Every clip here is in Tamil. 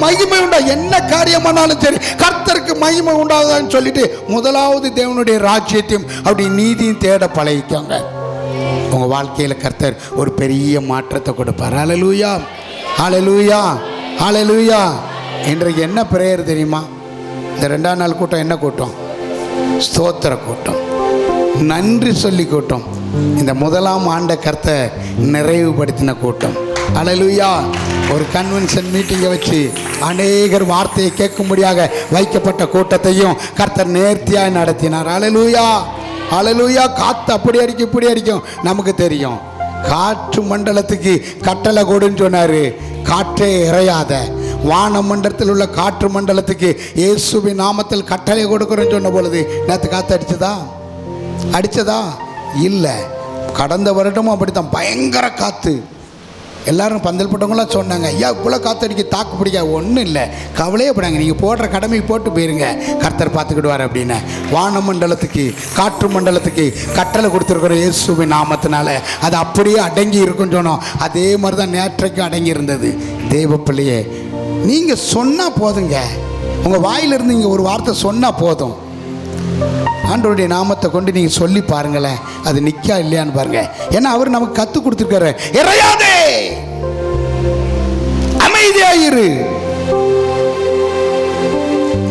மகிமை உண்டா. என்ன காரியமானாலும் சரி கர்த்தருக்கு மகிமை உண்டாகுதான்னு சொல்லிட்டு முதலாவது தேவனுடைய ராஜ்யத்தையும் அப்படி நீதியும் தேட பழகிக்கோங்க. உங்க வாழ்க்கையில் கர்த்தர் ஒரு பெரிய மாற்றத்தை கொடுப்பார். ஹல்லேலூயா, ஹல்லேலூயா, ஹல்லேலூயா. இன்றைக்கு என்ன பிரேயர் தெரியுமா? இந்த 2ஆம் நாள் கூட்டம் என்ன கூட்டம்? ஸ்தோத்திர கூட்டம், நன்றி சொல்லி கூட்டம். இந்த முதலாம் ஆண்ட கர்த்தர் நிறைவுபடுத்தின கூட்டம். ஹல்லேலூயா. ஒரு கன்வென்ஷன் மீட்டிங்கை வச்சு அநேகர் வார்த்தையை கேட்கும்படியாக வைக்கப்பட்ட கூட்டத்தையும் கர்த்தர் நேர்த்தியாக நடத்தினார். ஹல்லேலூயா, ஹல்லேலூயா. காற்று அப்படி அடிக்கும் இப்படி அடிக்கும், நமக்கு தெரியும். காற்று மண்டலத்துக்கு கட்டளை கொடுன்னு சொன்னார், காற்றே இறையாத. வான மண்டலத்தில் உள்ள காற்று மண்டலத்துக்கு இயேசுவின் நாமத்தில் கட்டளை கொடுக்குறேன்னு சொன்ன பொழுது நேற்று காற்று அடித்ததா இல்லை. கடந்த வருடமும் அப்படித்தான், பயங்கர காற்று. எல்லாரும் பந்தல் போட்டவங்களாம் சொன்னாங்க, ஐயா இவ்வளோ காற்றடிக்க தாக்கு பிடிக்க. ஒன்றும் இல்லை, கவலையே படாங்க, நீங்கள் போடுற கடமைக்கு போட்டு போயிருங்க, கர்த்தர் பார்த்துக்கிடுவார் அப்படின்னு. வான மண்டலத்துக்கு காற்று மண்டலத்துக்கு கட்டளை கொடுத்துருக்குற இயேசுவின் நாமத்தினால அது அப்படியே அடங்கி இருக்குன்னு சொன்னோம். அதே மாதிரி தான் நேற்றைக்கு அடங்கி இருந்தது. தேவ பிள்ளையே, நீங்கள் சொன்னால் போதுங்க. உங்கள் வாயிலிருந்து நீங்கள் ஒரு வார்த்தை சொன்னால் போதும். ஆண்டவருடைய நாமத்தை கொண்டு நீங்கள் சொல்லி பாருங்களேன், அது நிற்கா இல்லையான்னு பாருங்க. ஏன்னா அவர் நமக்கு கற்றுக் கொடுத்துருக்காரு, இறையாதே, அமைதியாயிரு.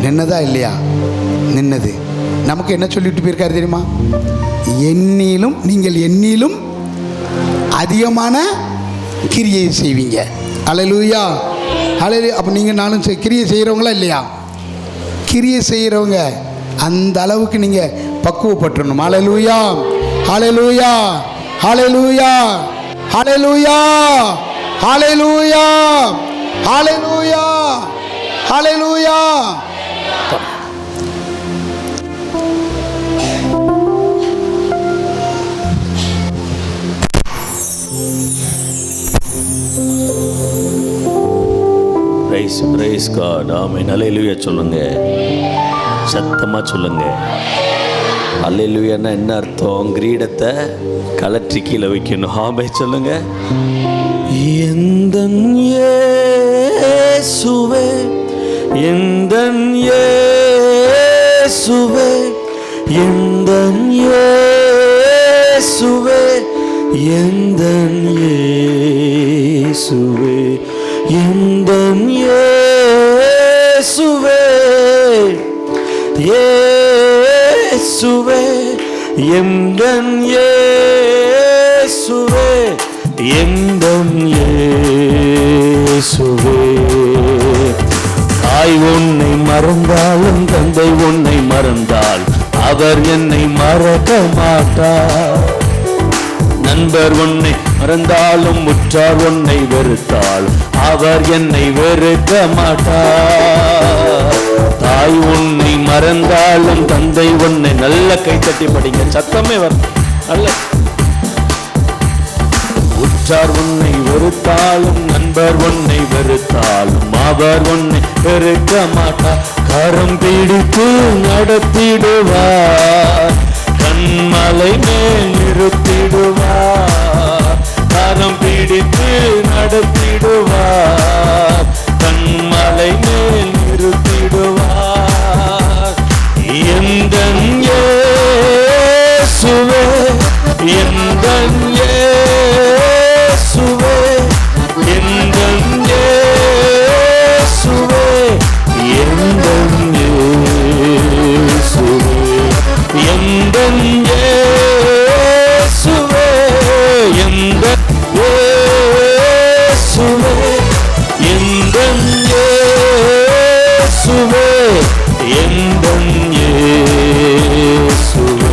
நின்னதா இல்லையா? நின்னது. நமக்கு என்ன சொல்லிட்டு போயிருக்காரு தெரியுமா? என்னிலும் நீங்கள் என்னிலும் அதிகமான கிரியை செய்வீங்க. ஹல்லேலூயா, ஹல்லேலூயா. அப்போ நீங்கள் நானும் கிரியை செய்கிறவங்களா இல்லையா? கிரியை செய்கிறவங்க அந்த அளவுக்கு நீங்கள் பக்குவப்பட்டுறணும். ஹல்லேலூயா, ஹல்லேலூயா, ஹல்லேலூயா, ஹல்லேலூயா, ஹல்லேலூயா, ஹல்லேலூயா, ஹல்லேலூயா. Price God. ஆமென். ஹல்லேலூயா சொல்லுங்க, சத்தமா சொல்லுங்க. அல்லேலூயான்னா என்ன அர்த்தம்? கிரீடத்தை கலற்றி கீழே வைக்கணும். ஆமென் சொல்லுங்க. எந்தன் இயேசுவே, எந்தன் இயேசுவே, எந்தன் இயேசுவே, எந்தன் இயேசுவே, எந்தன் இயேசுவே, இயேசுவே, எந்தன் இயேசுவே, எந்தன் இயேசுவே. தாய் உன்னை மறந்தாலும் தந்தை உன்னை மறந்தால் அவர் என்னை மறக்க மாட்டார். நண்பர் உன்னை மறந்தாலும் உற்றார் உன்னை வெறுத்தால் அவர் என்னை வெறுக்க மாட்டார். தாய் உன்னை மறந்தாலும் தந்தை உன்னை, நல்ல கைத்தட்டி படிங்க, சத்தமே வரும். நல்ல உற்றார் உன்னை வெறுத்தாலும் நண்பர் உன்னை வெறுத்தாலும் அவர் உன்னை வெறுக்க மாட்டார். கரம் பிடித்து நடத்திடுவார், கண்மலை மேல் நிறுத்திடுவார். கரம் பிடித்து நடத்திடுவார், கண்மலை மேல் நிறுத்திடுவார். எந்தன் இயேசுவே, எந்தன் இயேசுவே, எந்தன் இயேசுவே, எந்தன் இயேசுவே, எந்தன் இயேசுவே, எந்தன் இயேசுவே, எந்தன் இயேசுவே, எந்தன் இயேசுவே.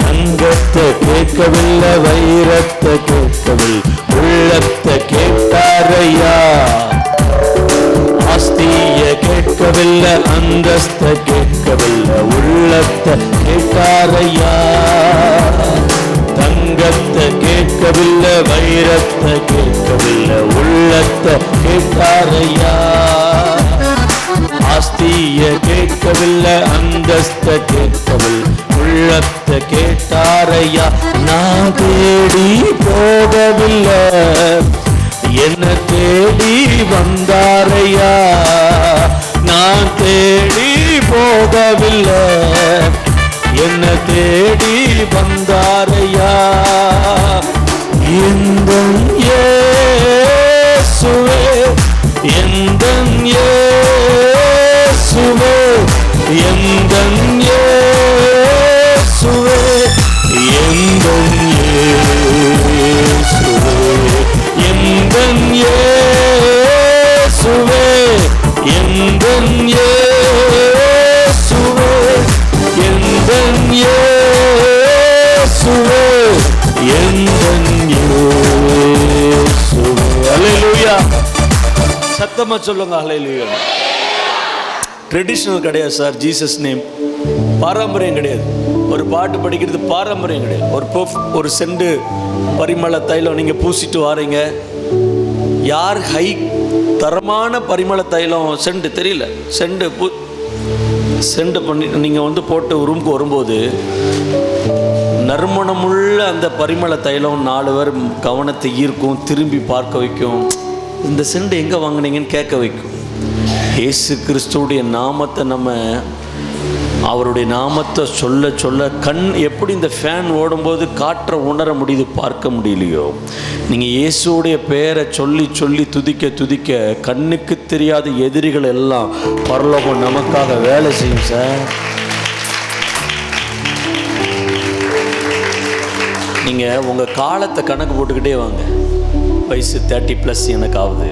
தங்கத்தை கேட்கவில்லை, வைரத்தை கேட்கவில்லை, உள்ளத்தை கேட்டாரையா. ஆஸ்திய கேட்கவில்லை, அந்தஸ்தை கேட்கவில்லை, உள்ளத்தை கேட்டாரையா. தங்கத்தை கேட்கவில்லை, வைரத்தை கேட்கவில்லை, உள்ளத்தை கேட்டாரையா. ஆஸ்திய கேட்கவில்லை, அந்தஸ்தை கேட்கவில்லை, உள்ளத்தை கேட்டாரையா. நான் தேடி போகவில்லை, என்ன தேடி வந்தாரையா, நான் தேடி போகவில்லை, என்ன தேடி வந்தாரையா. எந்தன் இயேசுவே, எந்தன் இயேசுவே, எந்தன் இயேசுவே, எந்தன் இயேசுவே, எந்தன் இயேசுவே, எந்தன் இயேசுவே, எந்தன் இயேசுவே, எந்தன் இயேசுவே. அல்லேலூயா. சத்தமா சொல்லுங்க அல்லேலூயா. ட்ரெடிஷ்னல் கிடையாது சார் ஜீசஸ் நேம், பாரம்பரியம் கிடையாது. ஒரு பாட்டு படிக்கிறது பாரம்பரியம் கிடையாது. ஒரு செண்டு பரிமள தைலம் நீங்கள் பூசிட்டு வாரீங்க. யார் ஹை தரமான பரிமள தைலம் செண்டு தெரியல, செண்டு பண்ணி நீங்கள் போட்டு ரூமுக்கு வரும்போது நறுமணமுள்ள அந்த பரிமள தைலம் 4 பேர் கவனத்தை ஈர்க்கும், திரும்பி பார்க்க வைக்கும். இந்த செண்டு எங்கே வாங்கினீங்கன்னு கேட்க வைக்கும். இயேசு கிறிஸ்துவுடைய நாமத்தை நம்ம, அவருடைய நாமத்தை சொல்ல சொல்ல கண் எப்படி இந்த ஃபேன் ஓடும்போது காற்றை உணர முடியுது, பார்க்க முடியலையோ, நீங்கள் இயேசுடைய பெயரை சொல்லி சொல்லி துதிக்க துதிக்க கண்ணுக்கு தெரியாத எதிரிகள் எல்லாம் பரலோகம் நமக்காக வேலை செய்யும் சார். நீங்கள் உங்கள் காலத்தை கணக்கு போட்டுக்கிட்டே வாங்க. வயசு 30+ எனக்கு ஆகுது.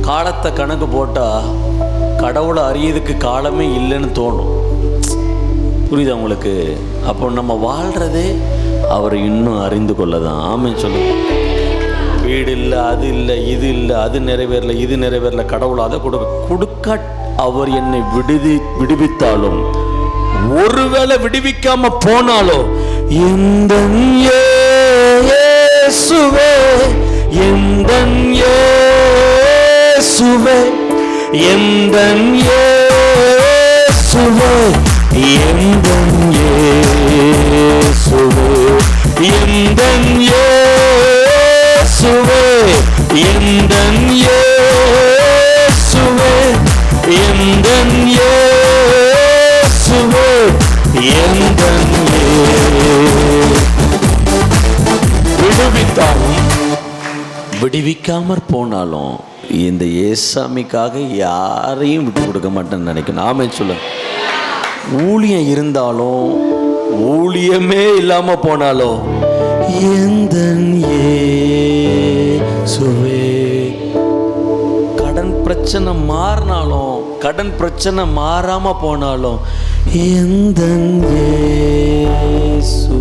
காலத்தை கணக்கு போட்டால் கடவுளை அறியதுக்கு காலமே இல்லைன்னு தோணும். புரியுதா உங்களுக்கு? அப்போ நம்ம வாழ்கிறதே அவரை இன்னும் அறிந்து கொள்ள தான். ஆமென் சொல்லுங்க. வீடு இல்லை, அது இல்லை, இது இல்லை, அது நிறைவேறல, இது நிறைவேறல, கடவுள் அதை கொடுக்க அவர் என்னை விடுவித்தாலும், ஒருவேளை விடுவிக்காம போனாலோ, எந்தன் இயேசுவே, எந்தன் இயேசுவே, எந்தன் இயேசுவே, எந்தன் இயேசுவே, எந்தன் இயேசுவே, எந்தன் இயேசுவே, எந்தன் இயேசுவே, எந்தன் விடுவித்தாலும் விடுவிக்காமற் போனாலும் இந்த ஏசாமிக்காக யாரையும் விட்டு கொடுக்க மாட்டேன்னு நினைக்கணும். ஆமென் சொல்லுங்க. ஊழியம் இருந்தாலும் ஊழியமே இல்லாம போனாலும் எந்தன் இயேசுவே, கடன் பிரச்சனை மாறினாலும், கடன் பிரச்சனை மாறாம போனாலும் எந்தன் இயேசு.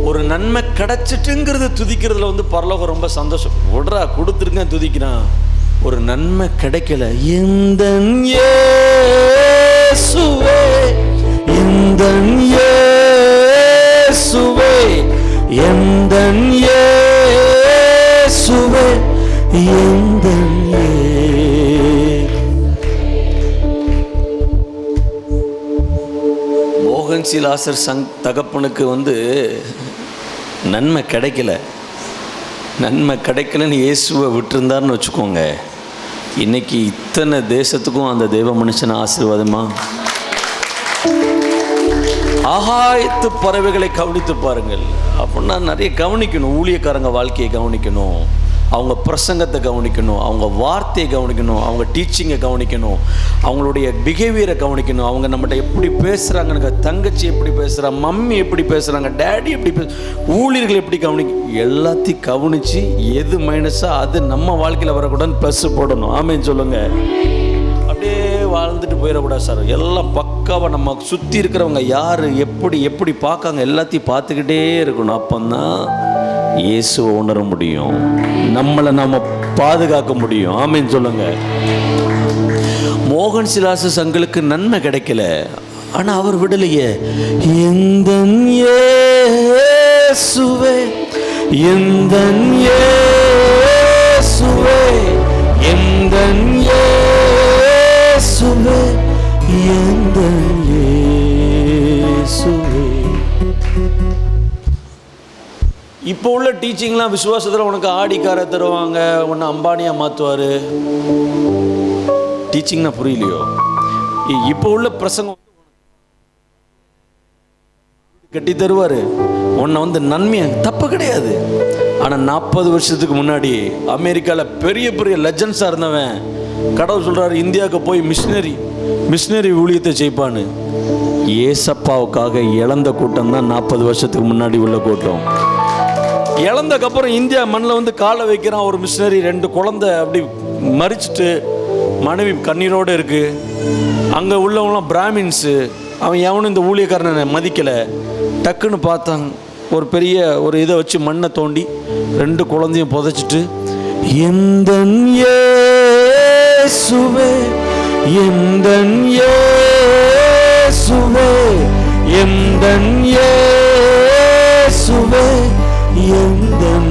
ஒரு நன்மை கிடைச்சிட்டுங்கிறது துதிக்கிறதுல பரலோகம் ரொம்ப சந்தோஷம். விடுறா, கொடுத்துருக்கேன் துதிக்கிறான். ஒரு நன்மை கிடைக்கல, எந்தன் இயேசுவே, எந்தன் இயேசுவே, எந்தன் இயேசுவே, எந்தன் மோகன் சி லாசர் தகப்பனுக்கு நன்மை கிடைக்கல. நன்மை கிடைக்கலன்னு இயேசுவை விட்டுருந்தார்னு வச்சுக்கோங்க, இன்னைக்கு இத்தனை தேசத்துக்கும் அந்த தெய்வ மனுஷனை ஆசீர்வாதமா. ஆகாயத்து பறவைகளை கவனித்து பாருங்கள். அப்படின்னா நிறைய கவனிக்கணும். ஊழியக்காரங்க வாழ்க்கையை கவனிக்கணும், அவங்க பிரசங்கத்தை கவனிக்கணும், அவங்க வார்த்தையை கவனிக்கணும், அவங்க டீச்சிங்கை கவனிக்கணும், அவங்களுடைய பிஹேவியரை கவனிக்கணும். அவங்க நம்மகிட்ட எப்படி பேசுகிறாங்க, தங்கச்சி எப்படி பேசுகிறா, மம்மி எப்படி பேசுகிறாங்க, டேடி எப்படி ஊழியர்கள் எப்படி எல்லாத்தையும் கவனித்து எது மைனஸாக அது நம்ம வாழ்க்கையில் வரக்கூடாதுன்னு ப்ளஸ் போடணும். ஆமென் சொல்லுங்கள். அப்படியே வாழ்ந்துட்டு போயிடக்கூடாது சார். எல்லாம் பக்காவாக நம்ம சுற்றி இருக்கிறவங்க யார் எப்படி எப்படி பார்க்காங்க எல்லாத்தையும் பார்த்துக்கிட்டே இருக்கணும். அப்போதான் இயேசுவை உணர முடியும், நம்மளை நம்ம பாதுகாக்க முடியும். ஆமென் சொல்லுங்க. மோகன் சிலாசு சங்களுக்கு நன்மை கிடைக்கல, ஆனால் அவர் விடலையே. எந்தன் இயேசுவே, எந்தன் இயேசுவே, எந்தன் இயேசுவே, எந்தன் இயேசுவே. இப்போ இப்போ உள்ள டீச்சிங்லாம் விசுவாசத்தில் உனக்கு ஆடிக்கார தருவாங்க, உன்னை அம்பானியாக மாற்றுவார். டீச்சிங்னா புரியலையோ? இப்போ உள்ள பிரசங்கம் கட்டி தருவார், உன்னை வந்து நன்மையை, தப்பு கிடையாது. ஆனால் 40 வருஷத்துக்கு முன்னாடி அமெரிக்காவில் பெரிய பெரிய லெஜண்ட்ஸாக இருந்தவன் கடவுள் சொல்கிறார், இந்தியாவுக்கு போய் மிஷினரி ஊழியத்தை செய்ப்பான்னு. ஏசப்பாவுக்காக இழந்த கூட்டம் தான் 40 வருஷத்துக்கு முன்னாடி உள்ள கூட்டம். இழந்தக்கப்புறம் இந்தியா மண்ணில் வந்து காலை வைக்கிறான் ஒரு மிஷினரி, 2 குழந்தை அப்படி மறிச்சிட்டு மனைவி கண்ணீரோடு இருக்குது. அங்கே உள்ளவங்களாம் பிராமின்ஸு, அவன் எவனும் இந்த ஊழியக்காரனை மதிக்கலை. டக்குன்னு பார்த்தாங்க, ஒரு பெரிய ஒரு இதை வச்சு மண்ணை தோண்டி 2 குழந்தையும் புதைச்சிட்டு, எந்தன் இயேசுவே எந்தன் இயேசுவே எந்தன் இயேசுவே எந்தன்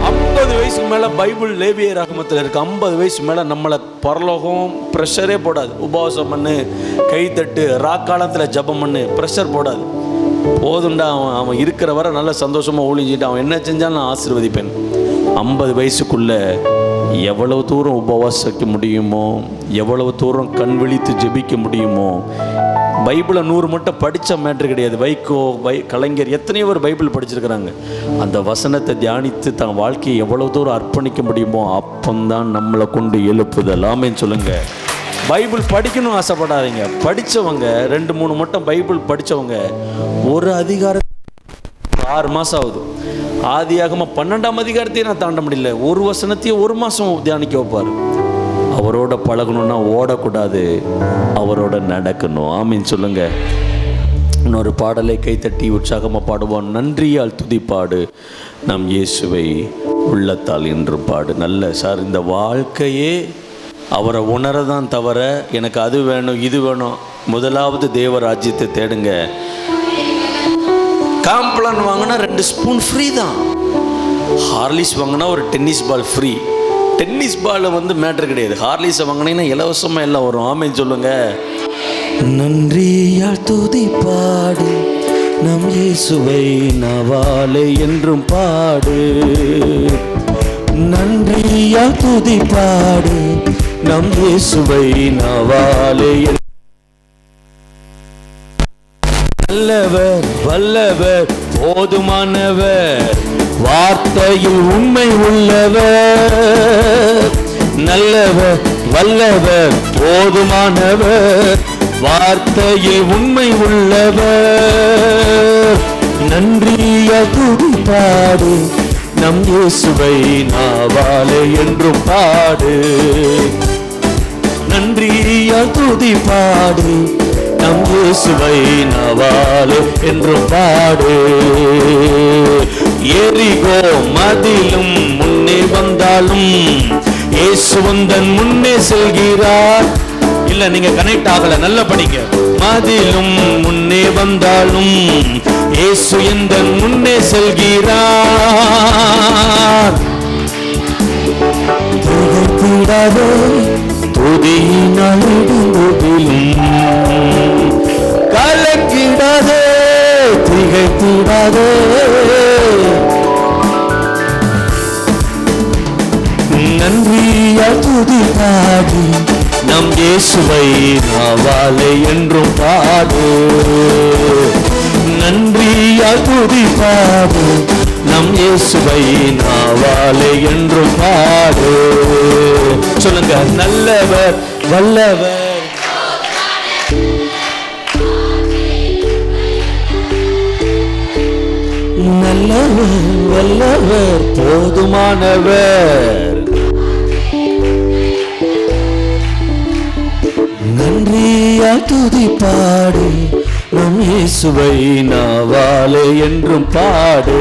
50 வயசுக்கு மேலே பைபிள் லேவிய ராகமத்தில் இருக்குது. 50 வயசு மேலே நம்மளை பரலோகம் ப்ரெஷரே போடாது. உபவாசம் பண்ணு, கைத்தட்டு, ராக்காலத்தில் ஜபம் பண்ணு, ப்ரெஷர் போடாது. போதுண்டா, அவன் இருக்கிற வரை நல்ல சந்தோஷமாக ஒழிஞ்சிட்டு அவன் என்ன செஞ்சாலும் நான் ஆசீர்வதிப்பேன். 50 வயசுக்குள்ளே எவ்வளவு தூரம் உபவாசிக்க முடியுமோ, எவ்வளவு தூரம் கண் விழித்து ஜெபிக்க முடியுமோ. பைபிளை 100 மட்டும் படித்த மேட்ரு கிடையாது. கலைஞர் எத்தனையோ பேர் பைபிள் படிச்சிருக்கிறாங்க. அந்த வசனத்தை தியானித்து தன் வாழ்க்கையை எவ்வளவு தூரம் அர்ப்பணிக்க முடியுமோ அப்பந்தான் நம்மளை கொண்டு எழுப்புதல். ஆமேன்னு சொல்லுங்கள். பைபிள் படிக்கணும் ஆசைப்படாதீங்க. படித்தவங்க 2-3 மட்டும் பைபிள் படித்தவங்க ஒரு அதிகாரம் 6 மாதம் ஆகுது. ஆதியாகமம் 12ஆம் அதிகாரத்தையே நான் தாண்ட முடியல. ஒரு வசனத்தையே 1 மாதம் தியானிக்க வைப்பார். அவரோட பழகணும்னா ஓடக்கூடாது, அவரோட நடக்கணும். ஆமீன் சொல்லுங்க. இன்னொரு பாடலை கைத்தட்டி உற்சாகமாக பாடுவோம். நன்றியால் துதிப்பாடு நம் இயேசுவை உள்ளத்தால் என்று பாடு. நல்ல சார், இந்த வாழ்க்கையே அவரை உணரதான் தவிர எனக்கு அது வேணும் இது வேணும். முதலாவது தேவ ராஜ்யத்தை தேடுங்க. காம்ப்ளான் வாங்கினா 2 ஸ்பூன் ஃப்ரீ தான். ஹார்லிஸ் வாங்கினா ஒரு tennis ball free. Tennis ball வந்து மேட்ரு கிடையாது. ஹார்லிஸை வாங்கினீங்கன்னா இலவசமாக எல்லாம் வரும். ஆமேன்னு சொல்லுங்க. நன்றியால் துதிப்பாடு நம் இயேசுவை நவாலே என்றும் பாடு. நன்றியால் துதிப்பாடு நம் இயேசுவை நவாலே. நல்லவர் வல்லவர் போதுமானவர், வார்த்தையில் உண்மை உள்ளவர். நல்லவர் வல்லவர் போதுமானவர், வார்த்தையில் உண்மை உள்ளவர். நன்றியால் துதிப்பாடு நம் இயேசுவை நாவாலே என்றும் பாடு. நன்றியால் துதிப்பாடு நம் இயேசுவை நாவாலே என்றும் பாடு. எரிகோ மதிலும் முன்னே வந்தாலும் இயேசு வந்தன் முன்னே செல்கிறார். இல்ல, நீங்க கனெக்ட் ஆகல, நல்ல படிங்க. மதிலும் முன்னே வந்தாலும் இயேசு எந்தன் முன்னே செல்கிறார். திகைத்திடாதே துதியினால் இடும்போதிலும், கலங்கிடாதே திகைத்திடாதே. நன்றியால் துதிப்பாடு நம் இயேசுவை நாவாலே என்றும் பாடு. நன்றியால் துதிப்பாடு நம் இயேசுவை நாவாலே என்றும் பாடு. சொல்லுங்க. நல்லவர் வல்லவர், நல்லவர் வல்லவர் போதுமானவர். நன்றியால் துதிப்பாடு நம் இயேசுவை நாவாலே என்றும் பாடு.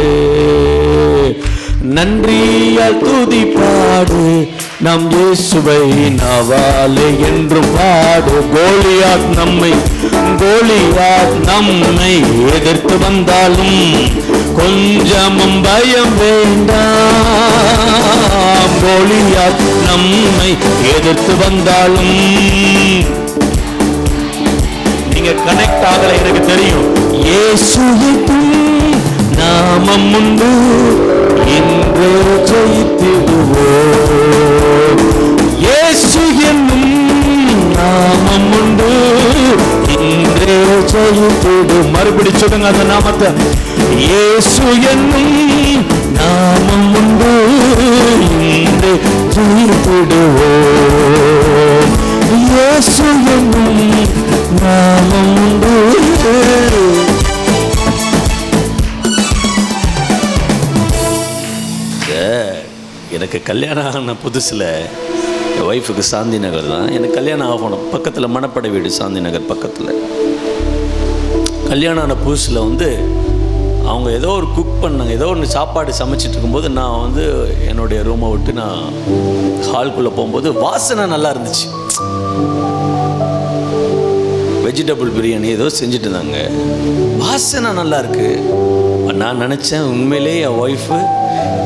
நன்றியால் துதிப்பாடு நம் இயேசுவை நாவாலே என்றும் பாடு. கோலியாத் நம்மை எதிர்த்து வந்தாலும் கொஞ்சமும் பயம் வேண்டாம். கோலியாத் நம்மை எதிர்த்து வந்தாலும், நீங்க கனெக்ட் ஆகல எனக்கு தெரியும். இயேசு நாமம் உண்டு இன்று ஜெயித்திடுவோம். இயேசு என்னும் நாமம் உண்டு இன்று ஜெயித்திடும். மறுபடி சொல்லுங்க அந்த நாமத்தை. இயேசு என்னும் நாமம் உண்டு இன்று ஜெயித்திடுவோம். இயேசு என்னும் நாமம் உண்டு. எனக்கு கல்யாணம் ஆன புதுசில் என் ஒய்ஃபுக்கு சாந்தி நகர் தான். எனக்கு கல்யாணம் ஆகணும் பக்கத்தில் மணப்படை வீடு சாந்தி நகர் பக்கத்தில். கல்யாணம் ஆன புதுசில் அவங்க ஏதோ ஒரு குக் பண்ணாங்க, ஏதோ ஒன்று சாப்பாடு சமைச்சிட்டு இருக்கும்போது நான் என்னுடைய ரூமை விட்டு நான் ஹால்குள்ளே போகும்போது வாசனை நல்லா இருந்துச்சு. வெஜிடபிள் பிரியாணி ஏதோ செஞ்சுட்டு இருந்தாங்க, வாசனை நல்லா இருக்கு. நான் நினச்சேன் உண்மையிலே என் ஒய்ஃபு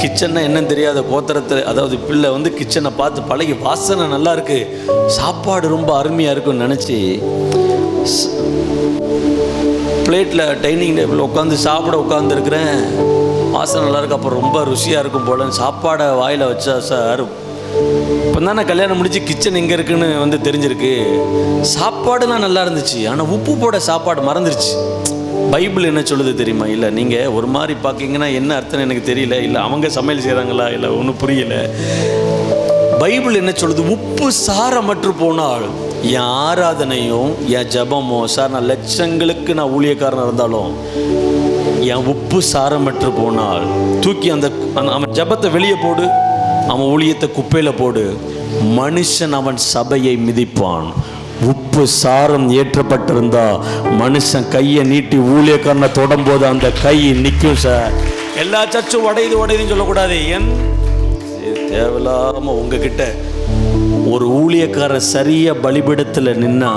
கிச்சன்னா என்னன்னு தெரியாத கோத்திரத்தில், அதாவது பிள்ளை கிச்சனை பார்த்து பழகி வாசனை நல்லா இருக்கு, சாப்பாடு ரொம்ப அருமையாக இருக்குன்னு நினச்சி பிளேட்டில் டைனிங் டேபிள் உட்காந்து சாப்பிட உட்காந்துருக்குறேன். வாசனை நல்லா இருக்கு, அப்புறம் ரொம்ப ருசியாக இருக்கும் போலன்னு சாப்பாடை வாயில் வச்சா சார் இப்போ தானே கல்யாணம் முடிச்சு கிச்சன் எங்கே இருக்குன்னு தெரிஞ்சிருக்கு. சாப்பாடுலாம் நல்லா இருந்துச்சு, ஆனால் உப்பு போட சாப்பாடு மறந்துருச்சு. பைபிள் என்ன சொல்லுது தெரியுமா? இல்லை நீங்கள் ஒரு மாதிரி பார்க்கிங்கன்னா என்ன அர்த்தம் எனக்கு தெரியல, இல்லை அவங்க சமையல் செய்கிறாங்களா, இல்லை ஒன்றும் புரியல. பைபிள் என்ன சொல்லுது? உப்பு சாரமற்று போனால் என் ஆராதனையும் என் ஜபமோ, சார் நான் லட்சங்களுக்கு நான் ஊழியக்காரனாக இருந்தாலும் என் உப்பு சாரமற்று போனால் தூக்கி அவன் ஜபத்தை வெளியே போடு, அவன் ஊழியத்தை குப்பையில் போடு, மனுஷன் அவன் சபையை மிதிப்பான். உப்பு சாரம் ஏற்றப்பட்டிருந்தா மனுஷன் கையை நீட்டி ஊழியக்காரனை தொடும்போது அந்த கை நிற்கும் சார். எல்லா சர்ச்சும் உடையுதுன்னு சொல்லக்கூடாது. தேவையில்லாம உங்ககிட்ட ஒரு ஊழியக்காரன் சரியா பலிபீடத்தில் நின்னா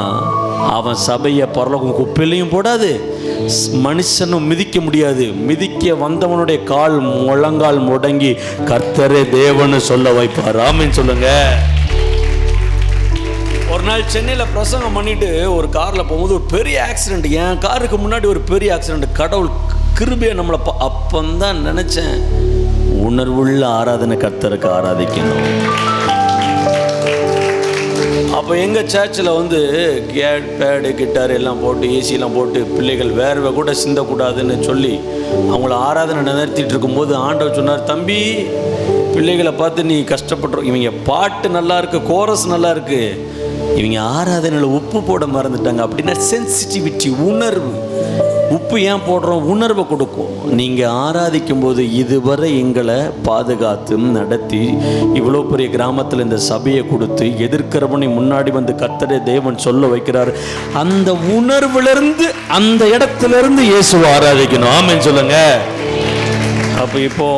அவன் சபையை பரலோகம் குப்பையிலையும் போடாது, மனுஷனும் மிதிக்க முடியாது. மிதிக்க வந்தவனுடைய கால் முழங்கால் முடங்கி கர்த்தரே தேவன்னு சொல்ல வைப்பார். ஆமென் சொல்லுங்க. ஒரு நாள் சென்னையில் பிரசங்கம் பண்ணிட்டு ஒரு காரில் போகும்போது ஒரு பெரிய ஆக்சிடெண்ட், என் காருக்கு முன்னாடி ஒரு பெரிய ஆக்சிடெண்ட். கடவுள் கிருபையை நம்மளை அப்பந்தான் நினச்சேன், உணர்வுள்ள ஆராதனை கர்த்தருக்கு ஆராதிக்கணும். அப்போ எங்கள் சர்ச்சில் பேடு கிட்டார் எல்லாம் போட்டு ஏசியெல்லாம் போட்டு பிள்ளைகள் வேர்வை கூட சிந்தக்கூடாதுன்னு சொல்லி அவங்கள ஆராதனை நடத்திட்டு இருக்கும்போது ஆண்டவர் சொன்னார், தம்பி பிள்ளைகளை பார்த்து நீ கஷ்டப்பட்டுரும், இவங்க பாட்டு நல்லா இருக்கு, கோரஸ் நல்லா இருக்கு, இவங்க ஆராதனையில் உப்பு போட மறந்துட்டாங்க. அப்படின்னா சென்சிட்டிவிட்டி, உணர்வு. உப்பு ஏன் போடுறோம்? உணர்வை கொடுக்கும். நீங்கள் ஆராதிக்கும் போது இதுவரை எங்களை பாதுகாத்து நடத்தி இவ்வளோ பெரிய கிராமத்தில் இந்த சபையை கொடுத்து எதிர்க்கிறவனை முன்னாடி கர்த்தரே தேவன் சொல்ல வைக்கிறார். அந்த உணர்வுலேருந்து அந்த இடத்துலேருந்து இயேசுவை ஆராதிக்கணும். ஆமென் சொல்லுங்க. அப்போ இப்போ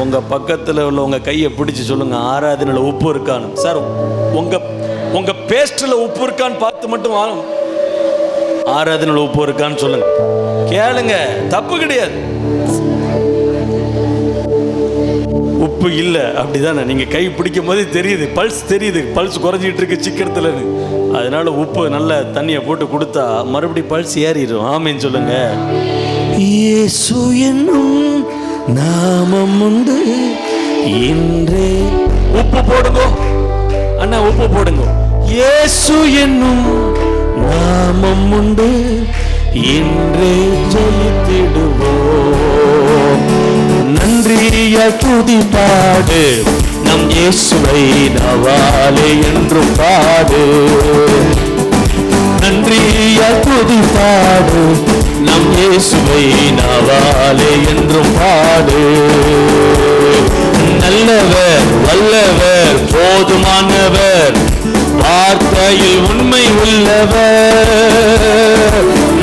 உங்கள் பக்கத்தில் உள்ள உங்கள் கையை பிடிச்சி சொல்லுங்கள், ஆராதனையில் உப்பு இருக்கான்னு. சார் உங்கள் பேஸ்ட்டில் உப்பு இருக்கான்னு பார்த்து மட்டும் ஆராதனையில் உப்பு இருக்கான்னு சொல்லுங்க, கேளுங்க, தப்பு கிடையாது. உப்பு இல்லை அப்படிதானே? நீங்கள் கை பிடிக்கும் போதே தெரியுது, பல்ஸ் குறைஞ்சிட்டு இருக்கு சீக்கிரத்துலன்னு. அதனால உப்பு நல்ல தண்ணியை போட்டு கொடுத்தா மறுபடியும் பல்ஸ் ஏறிடும். ஆமென் சொல்லுங்க. இயேசு என்னும் நாமம் உண்டு இன்றே. உப்பு போடுங்க அண்ணா, உப்பு போடுங்க. இயேசு என்னும் நாமம் உண்டு இன்றே ஜெயித்திடுவோம். நன்றிய துதி பாடு, நம் இயேசுவை நவாலே என்றும் பாடு. நன்றிய துதி பாடு, நம் இயேசுவை நவாலே என்றும் பாடு. நல்லவர் வல்லவர் போதுமானவர், வார்த்தையில் உண்மை உள்ளவர்.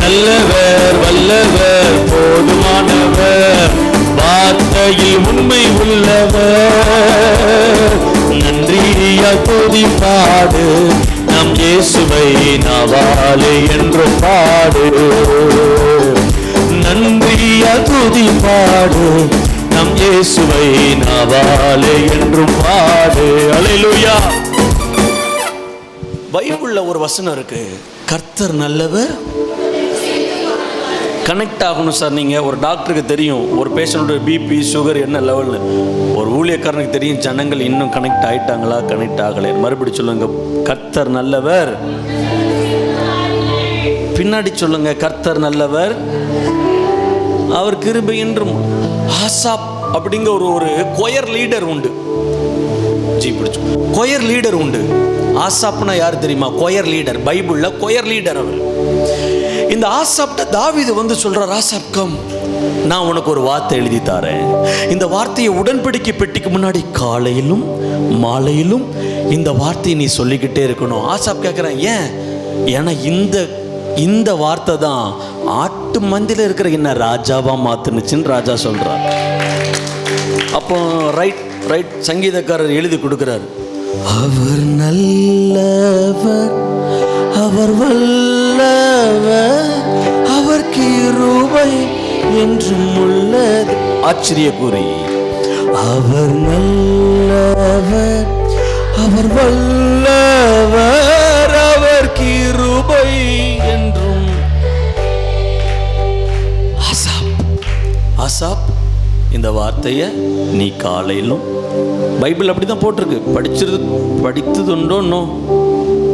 நல்லவர் வல்லவர் போதுமானவர், வார்த்தையில் உண்மை உள்ளவர். நன்றிய துதி பாடு, நம் இயேசுவை நவாலே என்று பாடு. நன்றிய துதி பாடு, நம் இயேசுவை நவாலே என்றும் பாடு. அல்லேலூயா. பைபிள்ல ஒரு வசனம் இருக்கு, கர்த்தர் நல்லவர் கனெக்ட் ஆகணும் சார். நீங்கள் ஒரு டாக்டருக்கு தெரியும் ஒரு பேஷண்ட்டோட பிபி சுகர் என்ன லெவல்னு. ஒரு ஊழியக்காரனுக்கு தெரியும் ஜனங்கள் இன்னும் கனெக்ட் ஆகிட்டாங்களா கனெக்ட் ஆகலை. மறுபடியும் சொல்லுங்க, கர்த்தர் நல்லவர். பின்னாடி சொல்லுங்க, கர்த்தர் நல்லவர், அவர் கிருபை என்றும். ஆசாப் அப்படிங்கிற ஒரு கொயர் லீடர் உண்டு. கொயர் லீடர் உண்டு. ஆசாப்னா யார் தெரியுமா? Choir leader. பைபிள்ல கொயர் லீடர் அவர். இந்த ஆசாப்ட தாவீது வந்து சொல்றார், ஆசாப் கம், நான் உனக்கு ஒரு வார்த்தை எழுதி தாரேன். இந்த வார்த்தையை உடன்படிக்கை பெட்டிக்கு முன்னாடி காலையிலும் மாலையிலும் இந்த வார்த்தையை நீ சொல்லிக்கிட்டே இருக்கணும். ஆசாப் கேட்குறேன், ஏன்? ஏன்னா இந்த வார்த்தை தான் ஆட்டு மந்தில இருக்கிற என்ன ராஜாவா மாத்துனுச்சுன்னு ராஜா சொல்றார். அப்போ ரைட் சங்கீதக்காரர் எழுதி கொடுக்கிறார், அவர் நல்லவர், அவர் வல்லவர், அவர் கிருபை என்றும் உள்ளது. ஆச்சரிய கூறி, அவர் நல்லவர், அவர் வல்லவர், அவர் கிருபை என்றும். ஆசாப் இந்த வார்த்தையை நீ காலையிலும், பைபிள் அப்படி தான் போட்டிருக்கு, படித்ததுண்டோன்னோ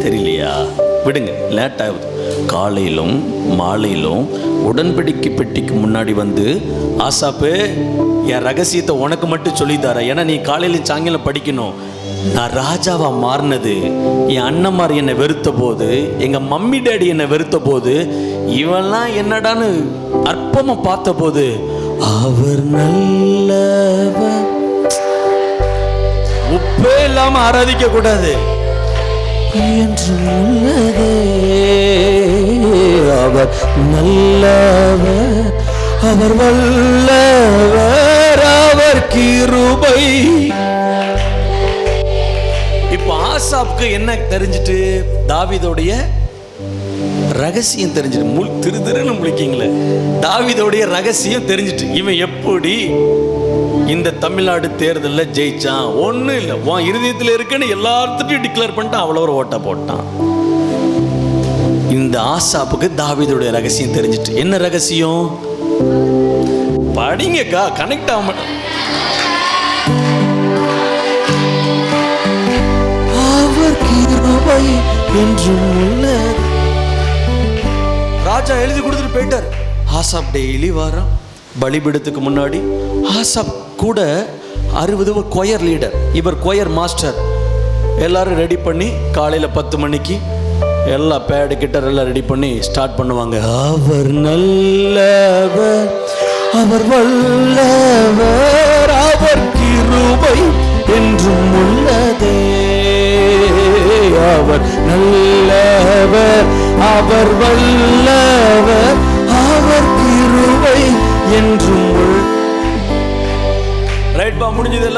தெரியலையா, விடுங்க, லேட் ஆகுது. காலையிலும் மாலையிலும் உடன்படிக்கை பெட்டிக்கு முன்னாடி வந்து, ஆசாப்பு என் ரகசியத்தை உனக்கு மட்டும் சொல்லித்தர, ஏன்னா நீ காலையில சாயங்காலம் படிக்கணும். நான் ராஜாவா மாறினது என் அண்ணன்மார் என்னை வெறுத்த போது, எங்கள் மம்மி டேடி என்னை வெறுத்த போது, இவெல்லாம் என்னடான்னு அற்பமா பார்த்த போது, அவர் நல்லவர். உப்பே இல்லாம ஆராதிக்க கூடாது என்று உள்ளதே. அவர் நல்லவர், அவர் வல்லவர், அவர் கிருபை. இப்போ ஆசாப்க்கு என்ன தெரிஞ்சிட்டு? தாவீதோடைய ரகசியம் தெரிஞ்சிட்டு. திருன்னு முழிக்கீங்களே, தாவீதோடைய ரகசியம் தெரிஞ்சிட்டு. இவன் எப்படி இந்த தமிழ்நாடு தேர்தலில் ஜெயிச்சான்? ஒன்றும் இல்லை, உன் இருதயத்தில் இருக்குன்னு எல்லாத்துட்டையும் டிக்ளேர் பண்ணிட்டான். அவ்வளோ ஒரு ஓட்டை போட்டான். இந்த ஆசாப்புக்கு தாவீதோடைய ரகசியம் தெரிஞ்சிட்டு. என்ன ரகசியம்? படிங்கக்கா, கனெக்ட் ஆக மாட்டேன். அவர் கிருபை என்றும் உள்ளது. ராஜா எழுதி கொடுத்துட்டு போயிட்டார். ஆசாப் டெய்லி வாரம் பலிபீடத்துக்கு முன்னாடி. ஆசாப் கூட 60 கொயர் லீடர், இவர் கொயர் மாஸ்டர். எல்லாரும் ரெடி பண்ணி காலையில் 10 மணிக்கு எல்லா பேடு கிட்டர் எல்லாம் ரெடி பண்ணி ஸ்டார்ட் பண்ணுவாங்க. அவர் நல்லவர், அவர் வல்லவர், அவர் கிருபை என்றும் உள்ளதே. அவர் நல்லவர், அவர் வல்லவர், அவர் கிருபை என்றும். ரைட் பா, முடிஞ்சது.